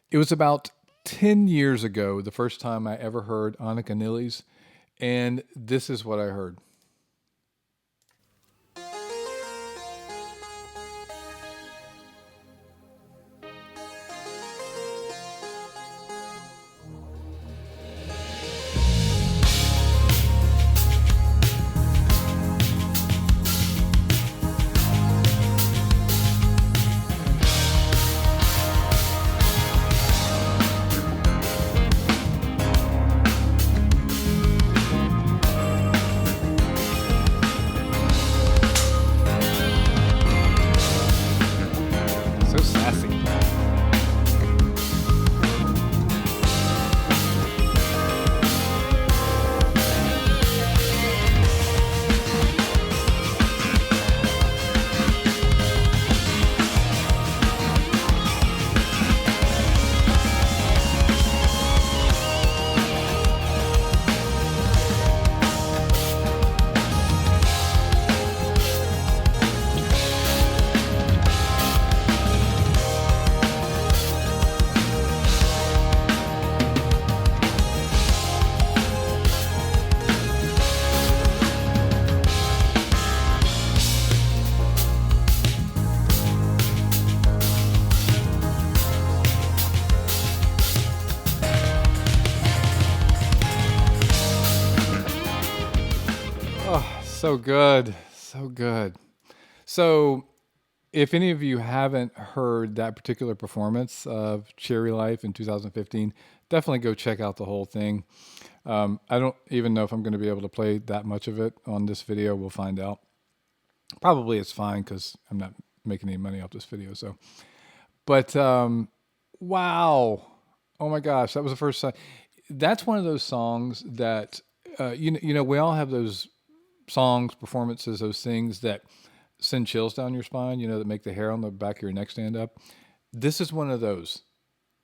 It was about 10 years ago, the first time I ever heard Anika Nilles, and this is what I heard. So sassy. Oh, so good. So good. So, if any of you haven't heard that particular performance of Cherry Life in 2015, definitely go check out the whole thing. I don't even know if I'm going to be able to play that much of it on this video. We'll find out. Probably it's fine because I'm not making any money off this video. So, but wow, oh my gosh, that was the first time. That's one of those songs that you know we all have those songs, performances, those things that send chills down your spine. You know that make the hair on the back of your neck stand up. This is one of those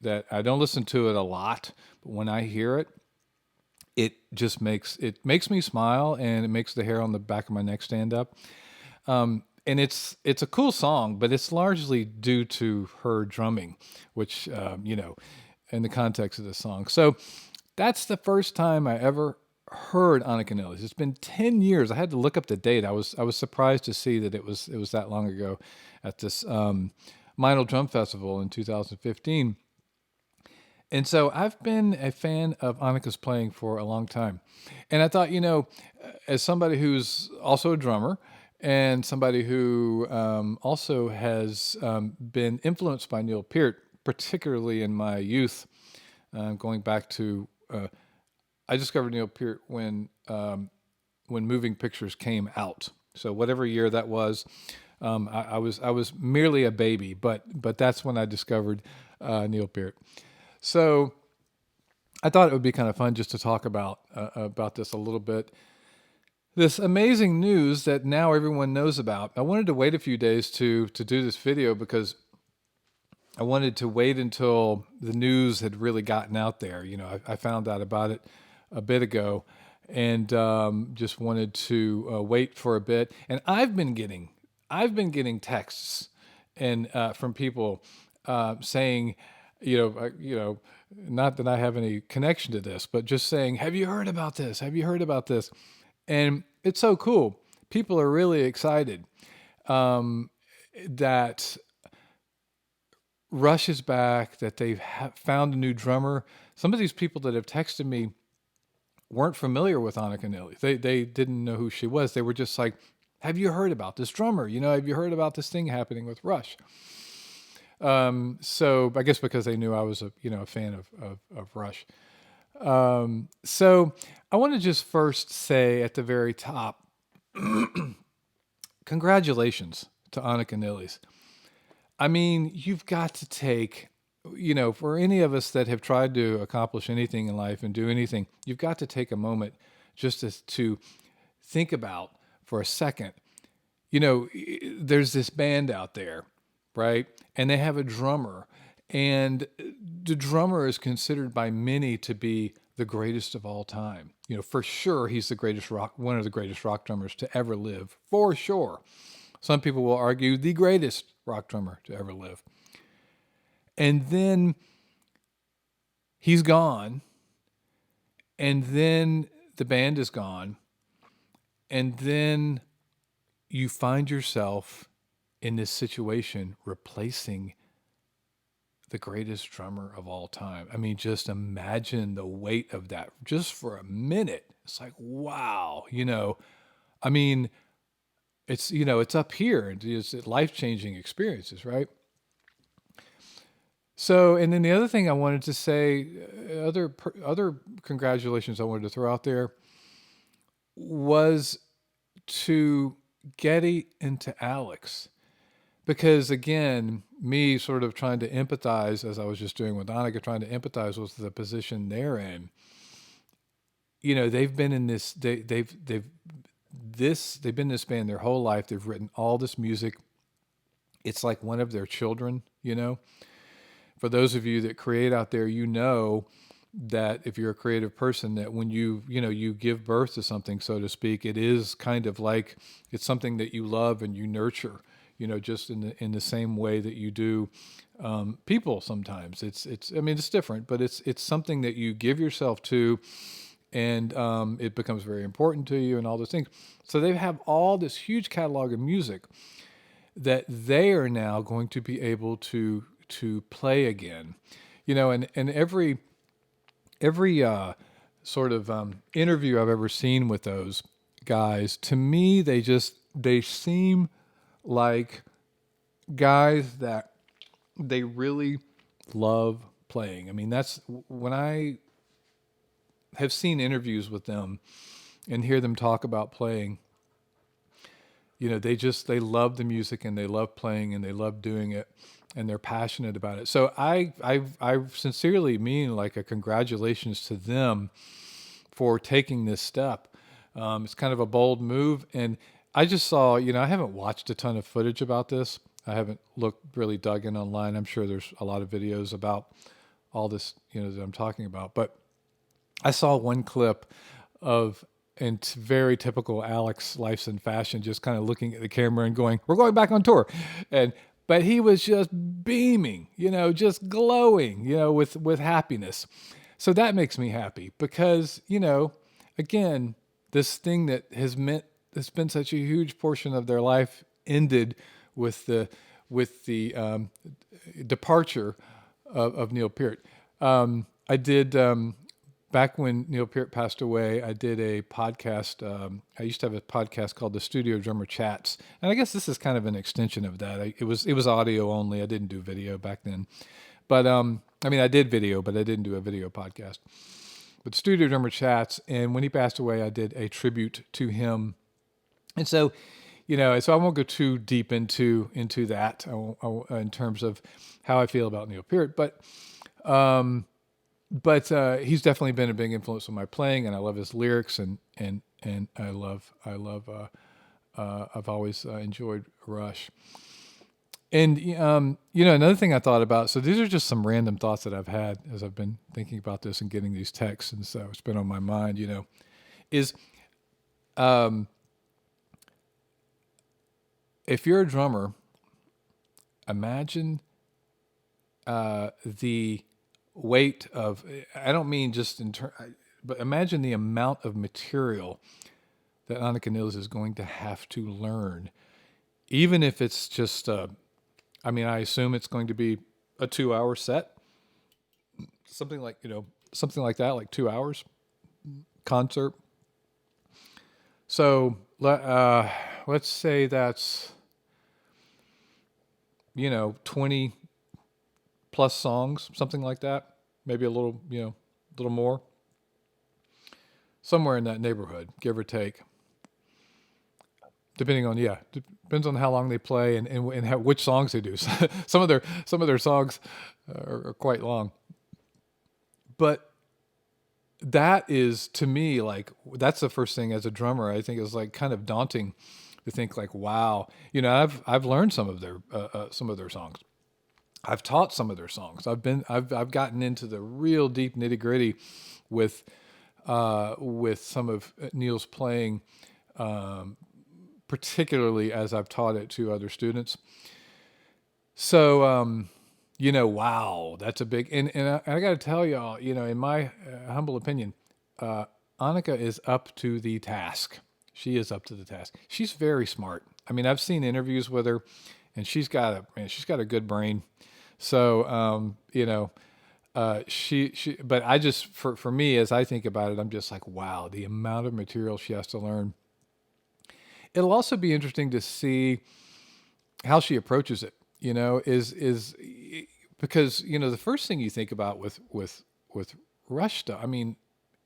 that I don't listen to it a lot, but when I hear it, it makes me smile and it makes the hair on the back of my neck stand up. And it's a cool song, but it's largely due to her drumming, which in the context of the song. So that's the first time I ever heard Anika Nilles. It's been 10 years. I had to look up the date. I was surprised to see that it was that long ago at this Minor Drum Festival in 2015. And so I've been a fan of Annika's playing for a long time. And I thought, as somebody who's also a drummer and somebody who also has been influenced by Neil Peart, particularly in my youth, going back to, I discovered Neil Peart when Moving Pictures came out. So whatever year that was, I was merely a baby, but that's when I discovered Neil Peart. So I thought it would be kind of fun just to talk about this a little bit. This amazing news that now everyone knows about. I wanted to wait a few days to do this video because I wanted to wait until the news had really gotten out there. I found out about it a bit ago, and just wanted to wait for a bit. And I've been getting texts and from people saying, not that I have any connection to this, but just saying, "Have you heard about this? Have you heard about this?" And it's so cool. People are really excited that Rush is back, that they've found a new drummer. Some of these people that have texted me weren't familiar with Anika Nilles. They didn't know who she was. They were just like, "Have you heard about this drummer? Have you heard about this thing happening with Rush?" So I guess because they knew I was a fan of Rush. So I want to just first say at the very top, congratulations to Anika Nilles. I mean, you've got to take, for any of us that have tried to accomplish anything in life and do anything, you've got to take a moment just to think about for a second. There's this band out there, right? And they have a drummer, and the drummer is considered by many to be the greatest of all time. For sure, he's one of the greatest rock drummers to ever live, for sure. Some people will argue the greatest rock drummer to ever live. And then he's gone, and then the band is gone, and then you find yourself in this situation replacing the greatest drummer of all time. I mean, just imagine the weight of that just for a minute. It's like, wow, I mean, it's up here. It's life-changing experiences, right? So, and then the other thing I wanted to say, other congratulations I wanted to throw out there was to Getty and to Alex. Because again, me sort of trying to empathize, as I was just doing with Anika, trying to empathize with the position they're in. They've been in this. They've been in this band their whole life. They've written all this music. It's like one of their children. For those of you that create out there, that if you're a creative person, that when you give birth to something, so to speak, it is kind of like it's something that you love and you nurture. Just in the same way that you do people. Sometimes I mean, it's different, but it's something that you give yourself to, and it becomes very important to you, and all those things. So they have all this huge catalog of music that they are now going to be able to play again, and every sort of interview I've ever seen with those guys, to me, they seem like guys that they really love playing. I mean, that's when I have seen interviews with them and hear them talk about playing. They love the music and they love playing and they love doing it and they're passionate about it. So I sincerely mean like a congratulations to them for taking this step. It's kind of a bold move, and I just saw, I haven't watched a ton of footage about this. I haven't really dug in online. I'm sure there's a lot of videos about all this, that I'm talking about. But I saw one clip of, in very typical Alex Lifeson fashion, just kind of looking at the camera and going, "We're going back on tour," but he was just beaming, just glowing, with happiness. So that makes me happy because, again, this thing that it's been such a huge portion of their life ended with the departure of Neil Peart. I did back when Neil Peart passed away. I did a podcast. I used to have a podcast called the Studio Drummer Chats, and I guess this is kind of an extension of that. It was audio only. I didn't do video back then, but I mean, I did video, but I didn't do a video podcast. But Studio Drummer Chats, and when he passed away, I did a tribute to him. And so, so I won't go too deep into that in terms of how I feel about Neil Peart, but he's definitely been a big influence on my playing, and I love his lyrics, and I love I've always enjoyed Rush. And another thing I thought about. So these are just some random thoughts that I've had as I've been thinking about this and getting these texts, and so it's been on my mind. Is if you're a drummer, imagine the weight of, I don't mean just but imagine the amount of material that Anika Nilles is going to have to learn, even if it's just, I assume it's going to be a 2-hour set, something like that, like 2 hours concert. So let's say that's 20 plus songs, something like that, maybe a little more, somewhere in that neighborhood, give or take, depending on depends on how long they play and which songs they do. some of their songs are quite long, but that is, to me, like, that's the first thing as a drummer I think is like kind of daunting to think, like, wow, I've learned some of their songs. I've taught some of their songs. I've gotten into the real deep nitty gritty with some of Neil's playing, particularly as I've taught it to other students. So Wow, that's a big, and I got to tell y'all, in my humble opinion, uh, Anika is up to the task. She is up to the task. She's very smart. I mean, I've seen interviews with her, and she's got a good brain. So, but I just, for me, as I think about it, I'm just like, wow, the amount of material she has to learn. It'll also be interesting to see how she approaches it. Is because the first thing you think about with rush stuff. I mean,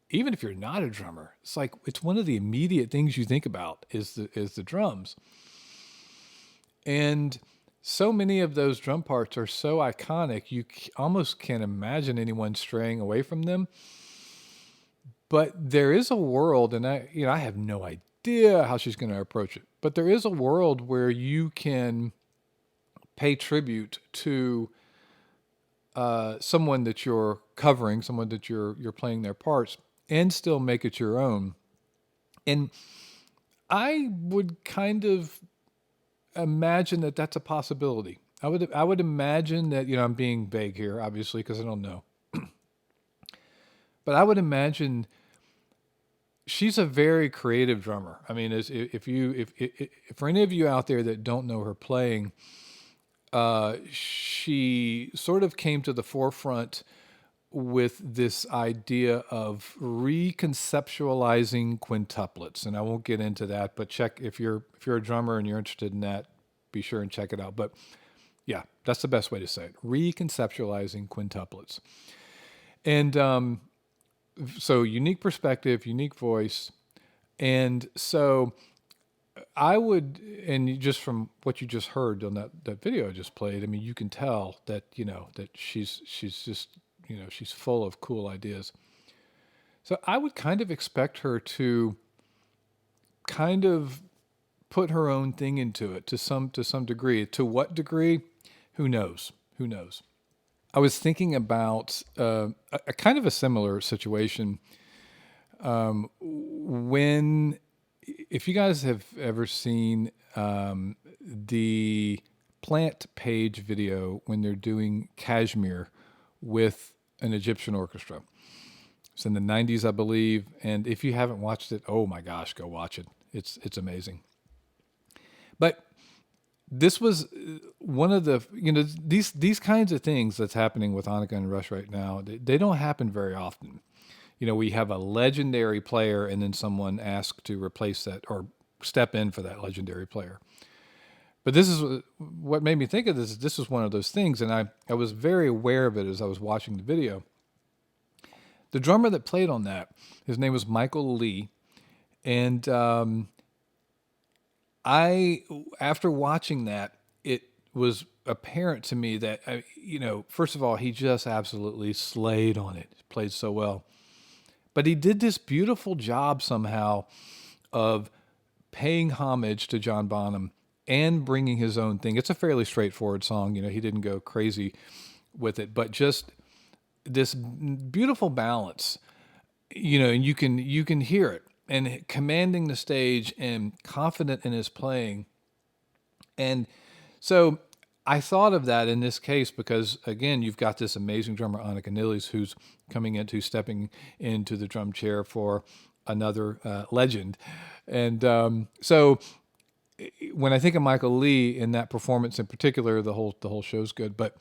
even if you're not a drummer, it's like it's one of the immediate things you think about is the drums, and so many of those drum parts are so iconic almost can't imagine anyone straying away from them. But there is a world, and I have no idea how she's going to approach it. But there is a world where you can pay tribute to someone that you're covering, someone that you're playing their parts, and still make it your own. And I would kind of imagine that that's a possibility. I would imagine that I'm being vague here, obviously, because I don't know, but I would imagine she's a very creative drummer. I mean, if for any of you out there that don't know her playing, she sort of came to the forefront with this idea of reconceptualizing quintuplets, and I won't get into that. But check if you're a drummer and you're interested in that, be sure and check it out. But yeah, that's the best way to say it: reconceptualizing quintuplets. And so unique perspective, unique voice, and so I would, and just from what you just heard on that video I just played, I mean, you can tell that that she's just she's full of cool ideas. So I would kind of expect her to kind of put her own thing into it to some degree. To what degree? Who knows? Who knows? I was thinking about a kind of a similar situation when, if you guys have ever seen the Plant Page video when they're doing Kashmir with an Egyptian orchestra. It's in the 90s, I believe. And if you haven't watched it, oh my gosh, go watch it. It's amazing. But this was one of the these kinds of things that's happening with Anika and Rush right now. They don't happen very often. We have a legendary player, and then someone asked to replace that or step in for that legendary player. But this is what made me think of this. This was one of those things, and I was very aware of it as I was watching the video. The drummer that played on that, his name was Michael Lee, and after watching that, it was apparent to me that first of all, he just absolutely slayed on it. Played so well, but he did this beautiful job somehow of paying homage to John Bonham and bringing his own thing. It's a fairly straightforward song. He didn't go crazy with it, but just this beautiful balance, and you can hear it, and commanding the stage and confident in his playing. And so I thought of that in this case because, again, you've got this amazing drummer, Anika Nilles, who's stepping into the drum chair for another legend. And so when I think of Michael Lee in that performance in particular, the whole show's good. But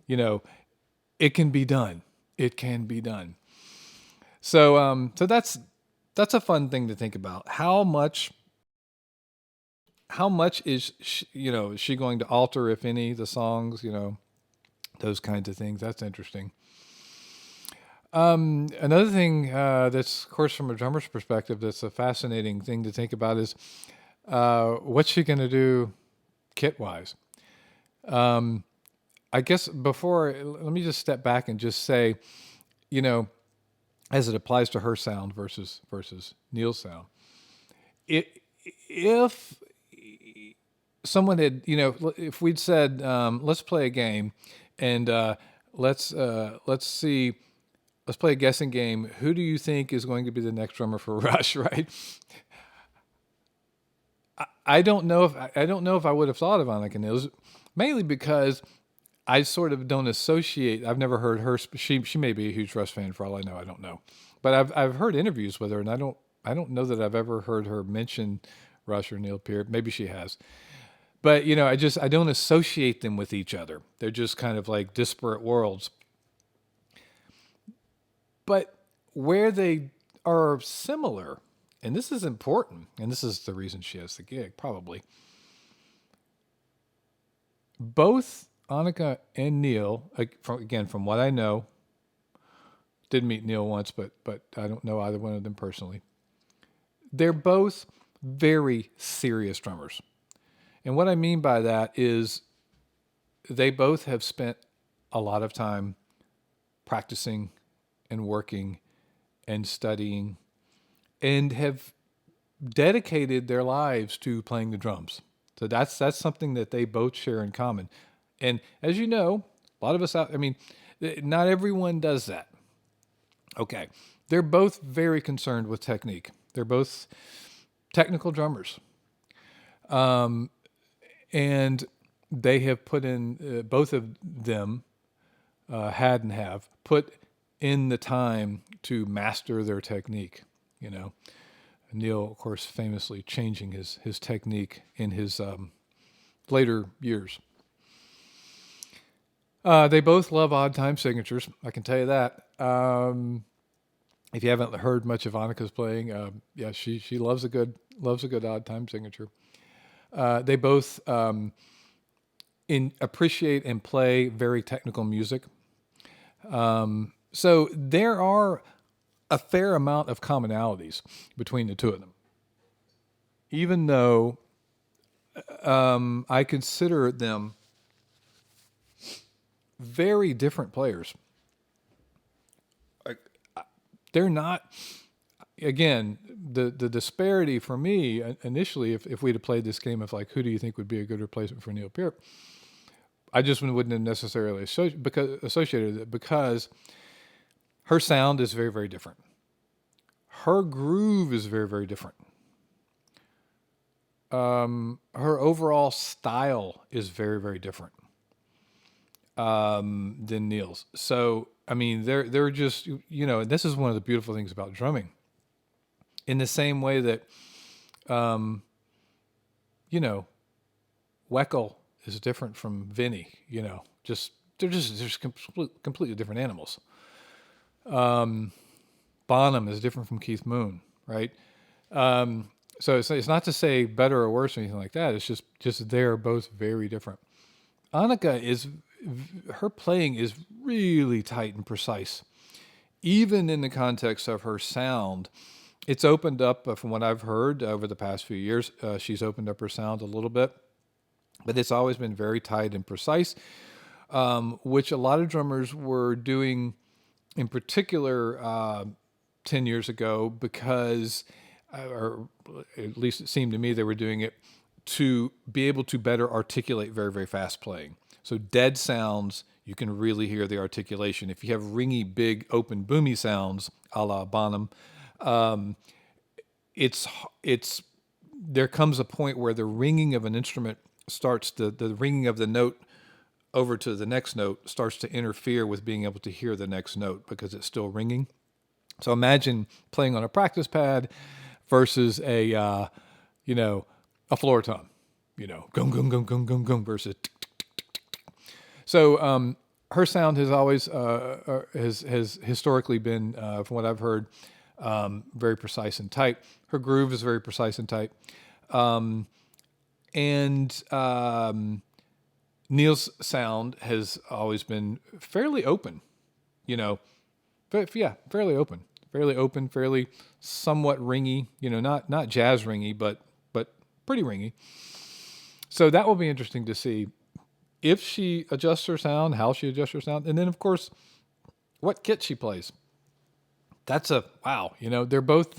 it can be done. It can be done. So that's a fun thing to think about. How much is is she going to alter, if any, the songs? Those kinds of things. That's interesting. Another thing that's, of course, from a drummer's perspective, that's a fascinating thing to think about is what's she going to do kit-wise? I guess let me just step back and just say, as it applies to her sound versus Neil's sound, if someone had, if we'd said, let's play a game, and let's see, let's play a guessing game. Who do you think is going to be the next drummer for Rush? Right? I don't know if I would have thought of Anika Nilles, mainly because I sort of don't associate. I've never heard her. She may be a huge Rush fan for all I know. I don't know, but I've heard interviews with her, and I don't know that I've ever heard her mention Rush or Neil Peart. Maybe she has, but I don't associate them with each other. They're just kind of like disparate worlds. But where they are similar, and this is important, and this is the reason she has the gig, probably. Both Anika and Neil, from what I know, did meet Neil once, but I don't know either one of them personally. They're both very serious drummers. And what I mean by that is they both have spent a lot of time practicing and working and studying and have dedicated their lives to playing the drums. So that's something that they both share in common. And as you know, a lot of us out, I mean, not everyone does that. Okay. They're both very concerned with technique. They're both technical drummers. And they have put in, both of them had and have put in the time to master their technique. Neil, of course, famously changing his technique in his later years. They both love odd time signatures. I can tell you that. If you haven't heard much of Anika's playing, yeah, she loves a good odd time signature. They both appreciate and play very technical music. So there are a fair amount of commonalities between the two of them, even though I consider them very different players. They're not, again, the disparity for me initially, if we'd have played this game of like, who do you think would be a good replacement for Neil Peart? I just wouldn't have necessarily associated it because her sound is very, very different. Her groove is very, very different. Her overall style is very, very different than Neil's. So, I mean, they're just, and this is one of the beautiful things about drumming. In the same way that, Weckel is different from Vinny, they're just completely different animals. Bonham is different from Keith Moon, right? So it's not to say better or worse or anything like that. It's just they're both very different. Anika her playing is really tight and precise. Even in the context of her sound, it's opened up, from what I've heard over the past few years, she's opened up her sound a little bit, but it's always been very tight and precise, which a lot of drummers were doing in particular 10 years ago because, or at least it seemed to me they were doing it to be able to better articulate very, very fast playing. So dead sounds, you can really hear the articulation. If you have ringy, big, open, boomy sounds, a la Bonham, there comes a point where the ringing of an instrument starts, the ringing of the note over to the next note starts to interfere with being able to hear the next note because it's still ringing. So imagine playing on a practice pad versus a floor tom, gum, gum, gum, gum, gum, gum versus tick, tick, tick, tick, tick, tick. So her sound has always has historically been, from what I've heard, very precise and tight. Her groove is very precise and tight. And Neil's sound has always been fairly open, but yeah, fairly open, fairly somewhat ringy, not jazz ringy, but pretty ringy. So that will be interesting to see if she adjusts her sound, how she adjusts her sound, and then of course, what kit she plays. That's wow. They're both.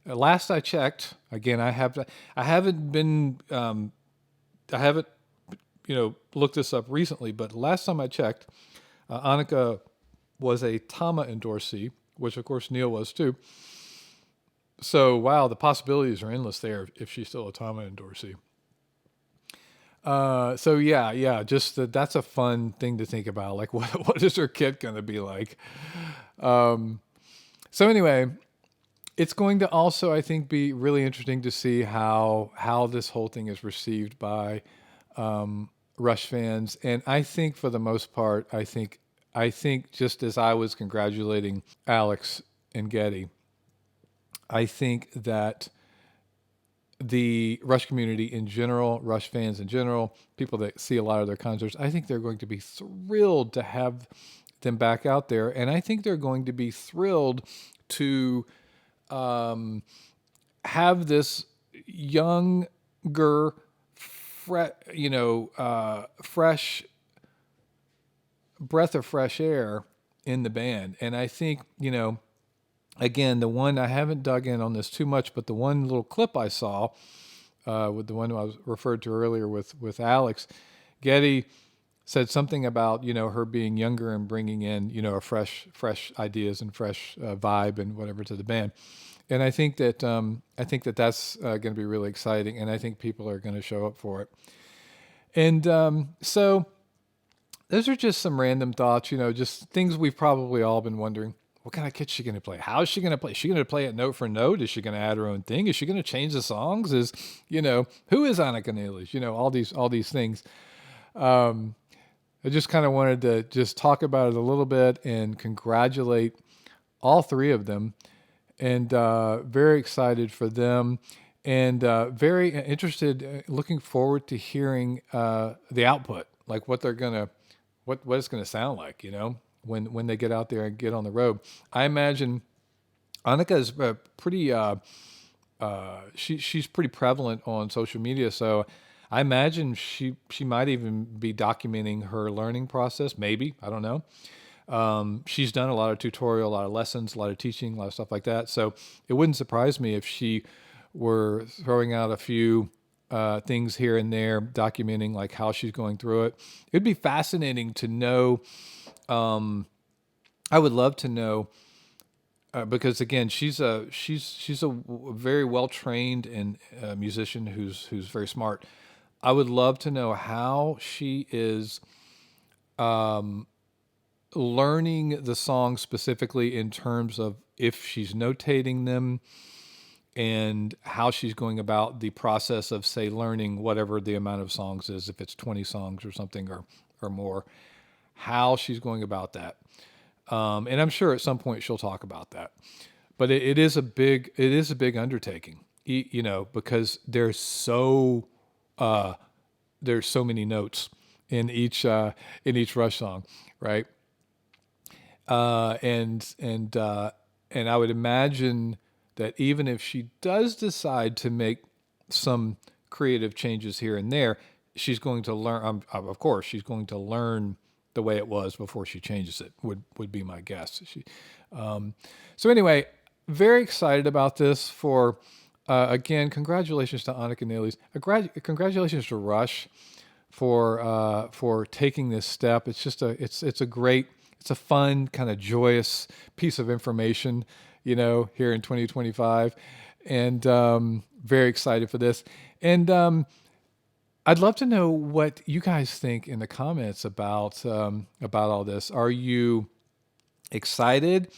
Last I checked, again, I haven't been, I haven't, looked this up recently, but last time I checked, Anika was a Tama endorsee, which of course Neil was too. So wow, the possibilities are endless there if she's still a Tama endorsee. So yeah, just that's a fun thing to think about. Like, what is her kit going to be like? Um, so anyway, it's going to also, I think, be really interesting to see how this whole thing is received by Rush fans. And I think for the most part, I think just as I was congratulating Alex and Getty, I think that the Rush community in general, Rush fans in general, people that see a lot of their concerts, I think they're going to be thrilled to have them back out there, and I think they're going to be thrilled to um, have this younger, fresh breath of fresh air in the band. And I think, again, the one I haven't dug in on this too much, but the one little clip I saw with the one I was referred to earlier with Alex, Getty said something about her being younger and bringing in a fresh ideas and fresh vibe and whatever to the band. And I think that that's going to be really exciting, and I think people are going to show up for it. And so those are just some random thoughts, just things we've probably all been wondering. What kind of kit is she going to play? How is she going to play? Is she going to play it note for note? Is she going to add her own thing? Is she going to change the songs? Who is Anika Nilles? All these things. Um, I just kind of wanted to just talk about it a little bit and congratulate all three of them, and very excited for them, and very interested, looking forward to hearing the output, like what they're gonna, what it's gonna sound like, when they get out there and get on the road. I imagine Annika is pretty. She's pretty prevalent on social media, so I imagine she might even be documenting her learning process. Maybe, I don't know. She's done a lot of tutorial, a lot of lessons, a lot of teaching, a lot of stuff like that. So it wouldn't surprise me if she were throwing out a few things here and there, documenting like how she's going through it. It'd be fascinating to know. I would love to know because again, she's a very well trained and musician who's very smart. I would love to know how she is learning the songs specifically in terms of if she's notating them and how she's going about the process of, say, learning whatever the amount of songs is, if it's 20 songs or something or more, how she's going about that. And I'm sure at some point she'll talk about that. But it is a big undertaking, because there's so many notes in each Rush song, right? And I would imagine that even if she does decide to make some creative changes here and there, she's going to learn. Of course, she's going to learn the way it was before she changes it. Would be my guess. So anyway, very excited about this. Again, congratulations to Anika Nilles. Congratulations to Rush for taking this step. It's a fun, kind of joyous piece of information, here in 2025, and very excited for this. And I'd love to know what you guys think in the comments about all this. Are you excited?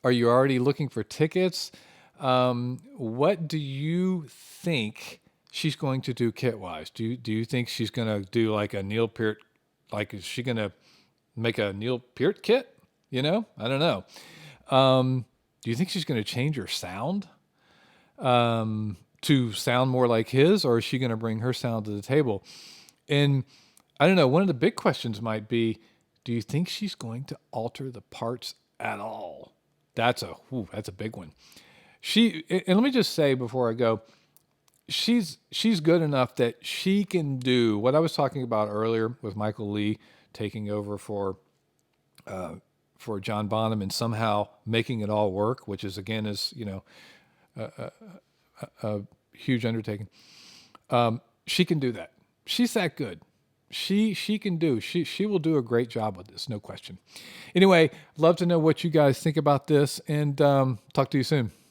Are you already looking for tickets? What do you think she's going to do kit wise? Do you think she's going to do like a Neil Peart? Like, is she going to make a Neil Peart kit? I don't know. Do you think she's going to change her sound to sound more like his, or is she going to bring her sound to the table? And I don't know. One of the big questions might be, do you think she's going to alter the parts at all? That's a big one. And let me just say before I go, she's good enough that she can do what I was talking about earlier with Michael Lee taking over for John Bonham and somehow making it all work, which is again a huge undertaking. She can do that. She's that good. She will do a great job with this, no question. Anyway, love to know what you guys think about this, and talk to you soon.